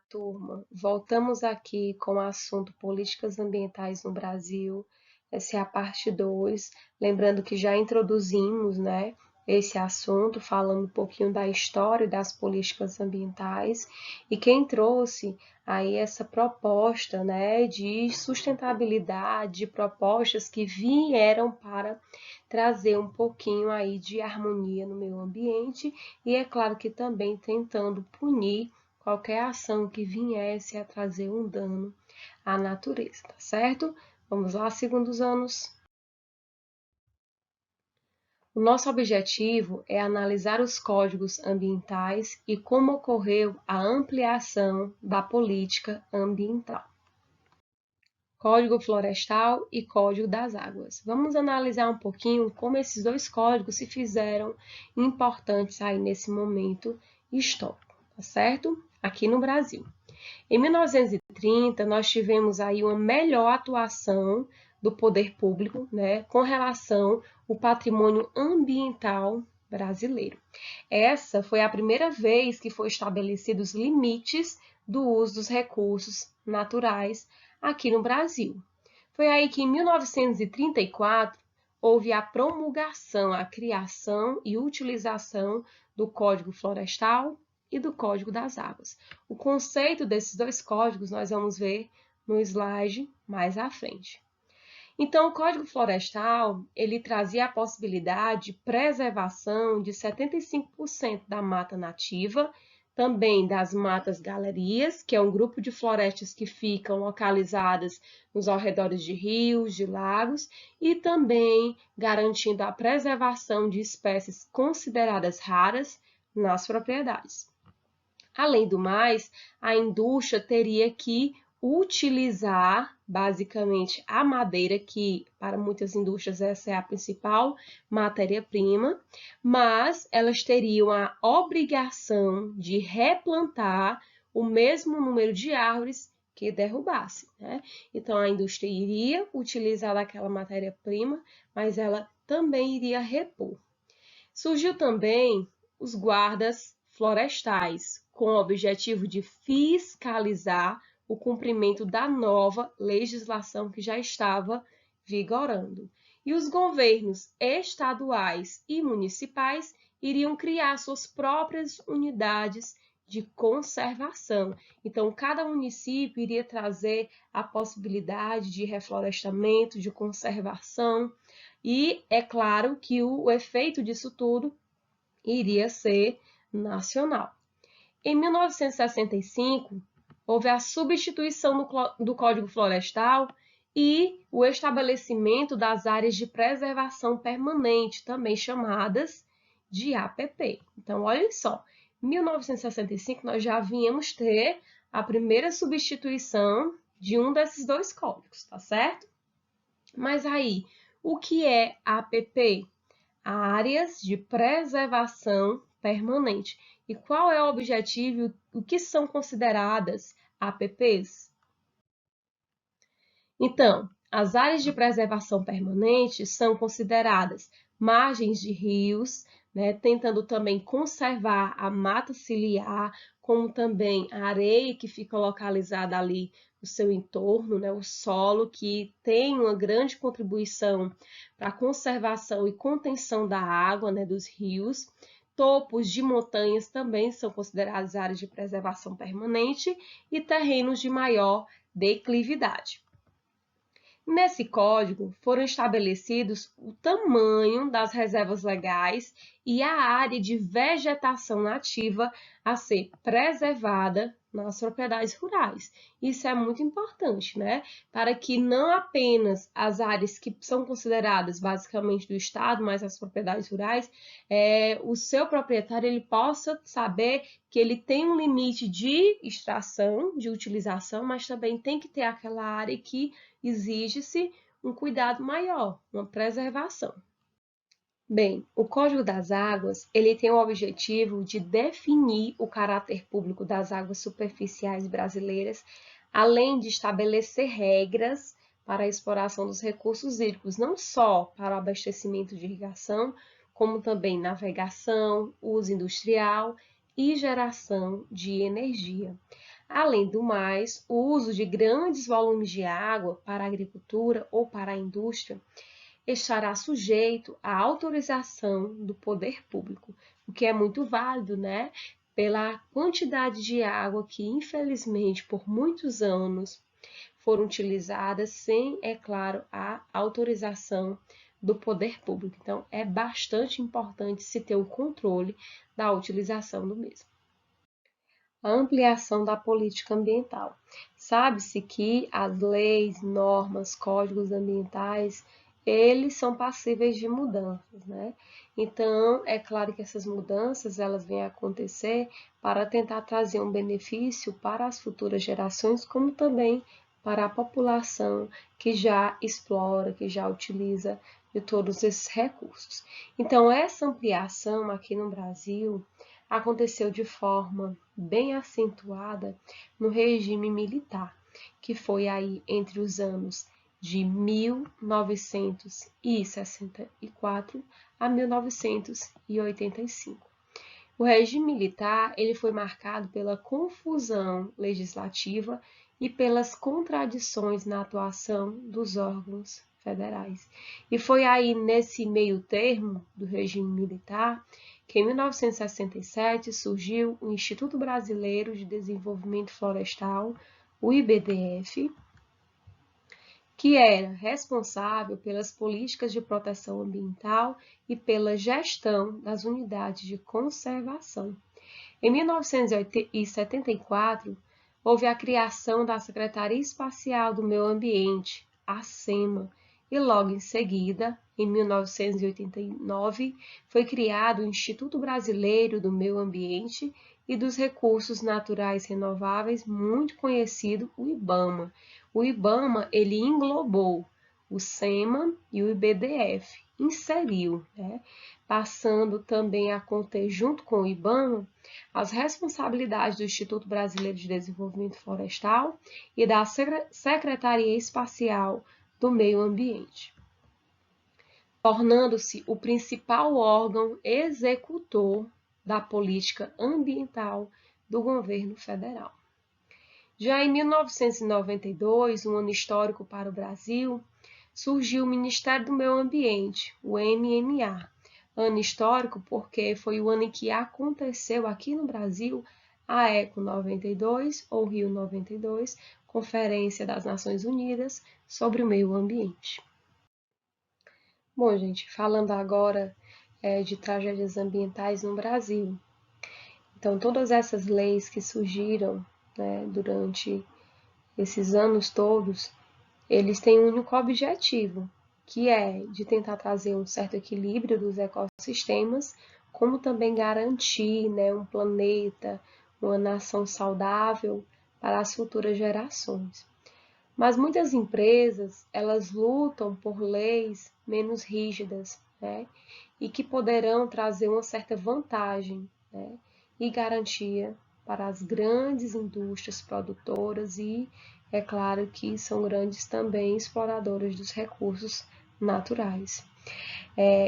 turma, voltamos aqui com o assunto políticas ambientais no Brasil. Essa é a parte 2. Lembrando que já introduzimos, né, esse assunto, falando um pouquinho da história das políticas ambientais, e quem trouxe aí essa proposta, né, de sustentabilidade, de propostas que vieram para trazer um pouquinho aí de harmonia no meio ambiente, e é claro que também tentando punir qualquer ação que viesse a trazer um dano à natureza, tá certo? Vamos lá, segundos anos. O nosso objetivo é analisar os códigos ambientais e como ocorreu a ampliação da política ambiental. Código Florestal e Código das Águas. Vamos analisar um pouquinho como esses dois códigos se fizeram importantes aí nesse momento histórico, tá certo? Aqui no Brasil. Em 1930, nós tivemos aí uma melhor atuação do poder público, né, com relação ao patrimônio ambiental brasileiro. Essa foi a primeira vez que foram estabelecidos limites do uso dos recursos naturais aqui no Brasil. Foi aí que, em 1934, houve a promulgação, a criação e utilização do Código Florestal e do Código das Águas. O conceito desses dois códigos nós vamos ver no slide mais à frente. Então, o Código Florestal, ele trazia a possibilidade de preservação de 75% da mata nativa, também das matas galerias, que é um grupo de florestas que ficam localizadas nos arredores de rios, de lagos, e também garantindo a preservação de espécies consideradas raras nas propriedades. Além do mais, a indústria teria que utilizar, basicamente, a madeira, que para muitas indústrias essa é a principal matéria-prima, mas elas teriam a obrigação de replantar o mesmo número de árvores que derrubasse, né? Então, a indústria iria utilizar aquela matéria-prima, mas ela também iria repor. Surgiu também os guardas florestais, com o objetivo de fiscalizar o cumprimento da nova legislação que já estava vigorando. E os governos estaduais e municipais iriam criar suas próprias unidades de conservação. Então, cada município iria trazer a possibilidade de reflorestamento, de conservação, e é claro que o efeito disso tudo iria ser nacional. Em 1965, houve a substituição do Código Florestal e o estabelecimento das áreas de preservação permanente, também chamadas de APP. Então, olhem só, em 1965 nós já viemos ter a primeira substituição de um desses dois códigos, tá certo? Mas aí, o que é APP? Áreas de preservação permanente. E qual é o objetivo? O que são consideradas APPs? Então, as áreas de preservação permanente são consideradas margens de rios, né, tentando também conservar a mata ciliar, como também a areia que fica localizada ali no seu entorno, né, o solo, que tem uma grande contribuição para a conservação e contenção da água, né, dos rios. Topos de montanhas também são considerados áreas de preservação permanente e terrenos de maior declividade. Nesse código foram estabelecidos o tamanho das reservas legais e a área de vegetação nativa a ser preservada nas propriedades rurais. Isso é muito importante, né? Para que não apenas as áreas que são consideradas basicamente do Estado, mas as propriedades rurais, o seu proprietário ele possa saber que ele tem um limite de extração, de utilização, mas também tem que ter aquela área que exige-se um cuidado maior, uma preservação. Bem, o Código das Águas, ele tem o objetivo de definir o caráter público das águas superficiais brasileiras, além de estabelecer regras para a exploração dos recursos hídricos, não só para o abastecimento de irrigação, como também navegação, uso industrial e geração de energia. Além do mais, o uso de grandes volumes de água para a agricultura ou para a indústria estará sujeito à autorização do poder público, o que é muito válido, né? Pela quantidade de água que, infelizmente, por muitos anos foram utilizadas sem, é claro, a autorização do poder público. Então, é bastante importante se ter o controle da utilização do mesmo. A ampliação da política ambiental. Sabe-se que as leis, normas, códigos ambientais, eles são passíveis de mudanças, né? Então, é claro que essas mudanças, elas vêm acontecer para tentar trazer um benefício para as futuras gerações, como também para a população que já explora, que já utiliza de todos esses recursos. Então, essa ampliação aqui no Brasil aconteceu de forma bem acentuada no regime militar, que foi aí entre os anos de 1964 a 1985. O regime militar ele foi marcado pela confusão legislativa e pelas contradições na atuação dos órgãos federais. E foi aí nesse meio termo do regime militar que em 1967 surgiu o Instituto Brasileiro de Desenvolvimento Florestal, o IBDF, que era responsável pelas políticas de proteção ambiental e pela gestão das unidades de conservação. Em 1974, houve a criação da Secretaria Espacial do Meio Ambiente, a SEMA, e logo em seguida, em 1989, foi criado o Instituto Brasileiro do Meio Ambiente e dos Recursos Naturais Renováveis, muito conhecido, o IBAMA. O IBAMA, ele englobou o SEMA e o IBDF, inseriu, né? Passando também a conter, junto com o IBAMA, as responsabilidades do Instituto Brasileiro de Desenvolvimento Florestal e da Secretaria Espacial do Meio Ambiente, tornando-se o principal órgão executor da política ambiental do governo federal. Já em 1992, um ano histórico para o Brasil, surgiu o Ministério do Meio Ambiente, o MMA. Ano histórico porque foi o ano em que aconteceu aqui no Brasil a Eco 92, ou Rio 92, Conferência das Nações Unidas sobre o Meio Ambiente. Bom, gente, falando agora de tragédias ambientais no Brasil. Então, todas essas leis que surgiram, né, durante esses anos todos, eles têm um único objetivo, que é de tentar trazer um certo equilíbrio dos ecossistemas, como também garantir, né, um planeta, uma nação saudável para as futuras gerações. Mas muitas empresas, elas lutam por leis menos rígidas, né, e que poderão trazer uma certa vantagem, né, e garantia para as grandes indústrias produtoras e, é claro, que são grandes também exploradoras dos recursos naturais.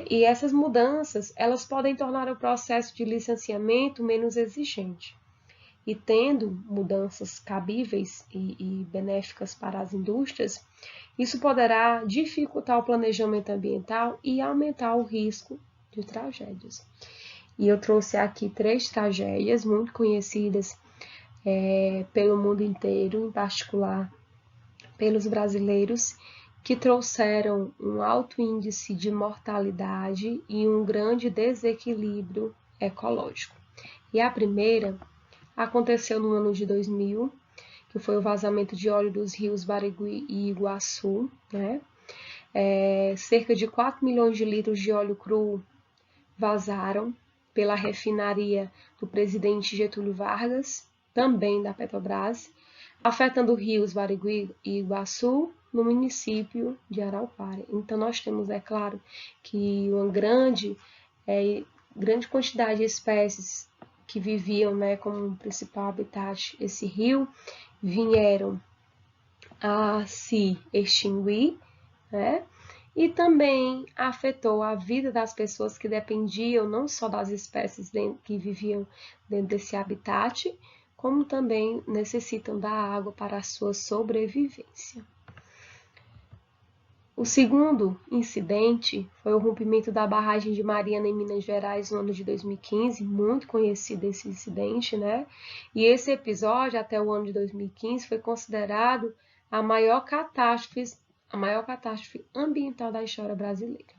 E essas mudanças, elas podem tornar o processo de licenciamento menos exigente. E tendo mudanças cabíveis e benéficas para as indústrias, isso poderá dificultar o planejamento ambiental e aumentar o risco de tragédias. E eu trouxe aqui 3 tragédias muito conhecidas pelo mundo inteiro, em particular pelos brasileiros, que trouxeram um alto índice de mortalidade e um grande desequilíbrio ecológico. E a primeira aconteceu no ano de 2000, que foi o vazamento de óleo dos rios Barigui e Iguaçu, né? Cerca de 4 milhões de litros de óleo cru vazaram pela refinaria do presidente Getúlio Vargas, também da Petrobras, afetando rios Barigui e Iguaçu, no município de Araucária. Então, nós temos, é claro, que uma grande quantidade de espécies que viviam, né, como principal habitat esse rio, vieram a se extinguir, né? E também afetou a vida das pessoas que dependiam não só das espécies que viviam dentro desse habitat, como também necessitam da água para a sua sobrevivência. O segundo incidente foi o rompimento da barragem de Mariana em Minas Gerais no ano de 2015, muito conhecido esse incidente, né? E esse episódio, até o ano de 2015, foi considerado a maior catástrofe ambiental da história brasileira,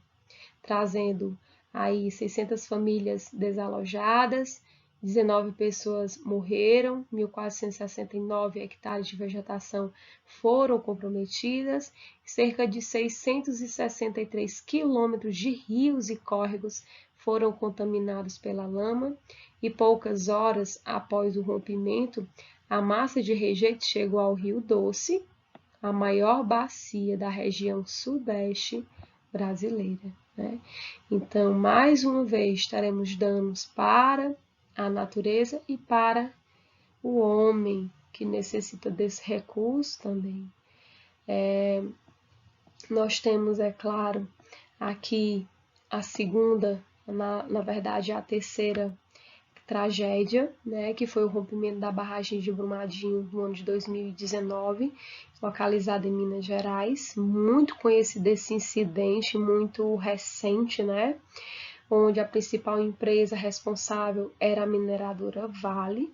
trazendo aí 600 famílias desalojadas, 19 pessoas morreram, 1.469 hectares de vegetação foram comprometidas, cerca de 663 quilômetros de rios e córregos foram contaminados pela lama e poucas horas após o rompimento, a massa de rejeito chegou ao Rio Doce, a maior bacia da região sudeste brasileira, né? Então, mais uma vez, teremos danos para a natureza e para o homem, que necessita desse recurso também. Nós temos, é claro, aqui a segunda, na verdade, a terceira tragédia, né, que foi o rompimento da barragem de Brumadinho no ano de 2019, localizada em Minas Gerais. Muito conhecido esse incidente, muito recente, né, onde a principal empresa responsável era a mineradora Vale.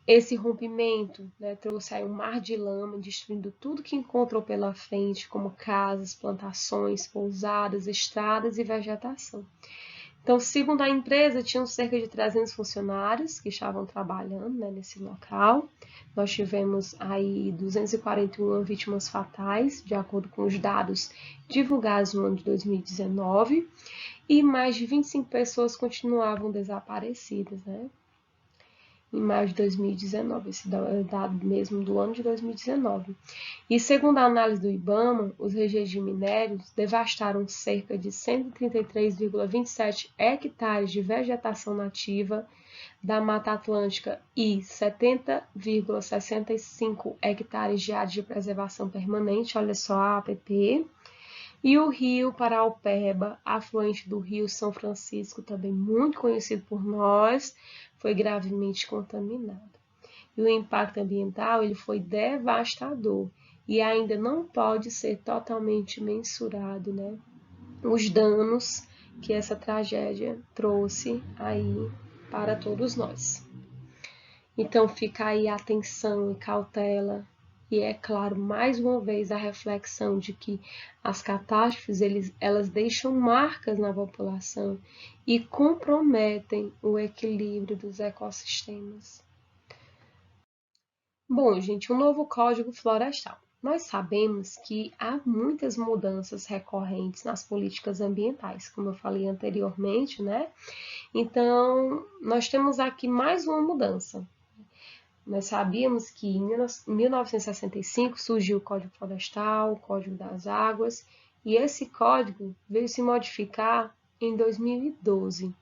Esse rompimento, né, trouxe aí um mar de lama, destruindo tudo que encontrou pela frente, como casas, plantações, pousadas, estradas e vegetação. Então, segundo a empresa, tinham cerca de 300 funcionários que estavam trabalhando, né, nesse local. Nós tivemos aí 241 vítimas fatais, de acordo com os dados divulgados no ano de 2019, e mais de 25 pessoas continuavam desaparecidas, né? Em maio de 2019, esse dado mesmo do ano de 2019. E segundo a análise do IBAMA, os rejeitos de minérios devastaram cerca de 133,27 hectares de vegetação nativa da Mata Atlântica e 70,65 hectares de áreas de preservação permanente, olha só a APP. E o rio Paraupeba, afluente do rio São Francisco, também muito conhecido por nós, foi gravemente contaminado. E o impacto ambiental ele foi devastador e ainda não pode ser totalmente mensurado, né? Os danos que essa tragédia trouxe aí para todos nós. Então fica aí a atenção e cautela. E é claro, mais uma vez, a reflexão de que as catástrofes elas deixam marcas na população e comprometem o equilíbrio dos ecossistemas. Bom, gente, um novo Código Florestal. Nós sabemos que há muitas mudanças recorrentes nas políticas ambientais, como eu falei anteriormente, né? Então, nós temos aqui mais uma mudança. Nós sabíamos que em 1965 surgiu o Código Florestal, o Código das Águas, e esse código veio se modificar em 2012.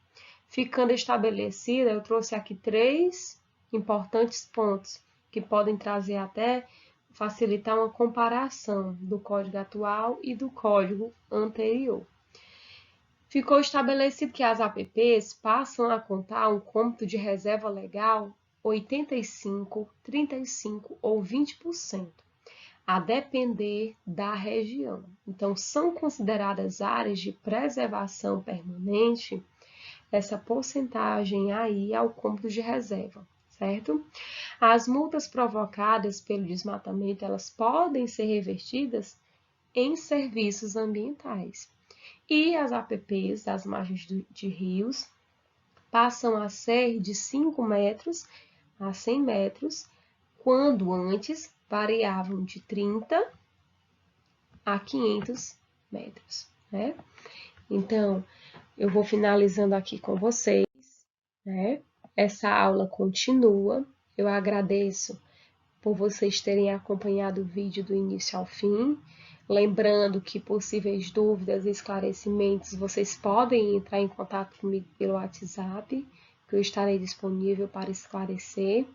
Ficando estabelecida, eu trouxe aqui 3 importantes pontos que podem trazer até facilitar uma comparação do código atual e do código anterior. Ficou estabelecido que as APPs passam a contar um cômputo de reserva legal 85%, 35% ou 20%, a depender da região. Então, são consideradas áreas de preservação permanente essa porcentagem aí ao cômputo de reserva, certo? As multas provocadas pelo desmatamento, elas podem ser revertidas em serviços ambientais. E as APPs das margens de rios passam a ser de 5 metros a 100 metros, quando antes variavam de 30 a 500 metros, né? Então, eu vou finalizando aqui com vocês, né? Essa aula continua. Eu agradeço por vocês terem acompanhado o vídeo do início ao fim. Lembrando que possíveis dúvidas e esclarecimentos, vocês podem entrar em contato comigo pelo WhatsApp, que eu estarei disponível para esclarecer.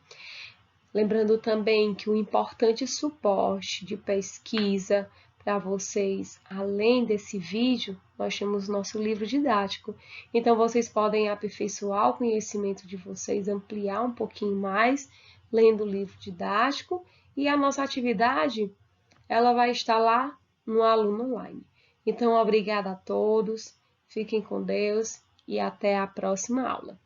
Lembrando também que o importante suporte de pesquisa para vocês, além desse vídeo, nós temos nosso livro didático. Então, vocês podem aperfeiçoar o conhecimento de vocês, ampliar um pouquinho mais, lendo o livro didático. E a nossa atividade, ela vai estar lá no Aluno Online. Então, obrigada a todos, fiquem com Deus e até a próxima aula.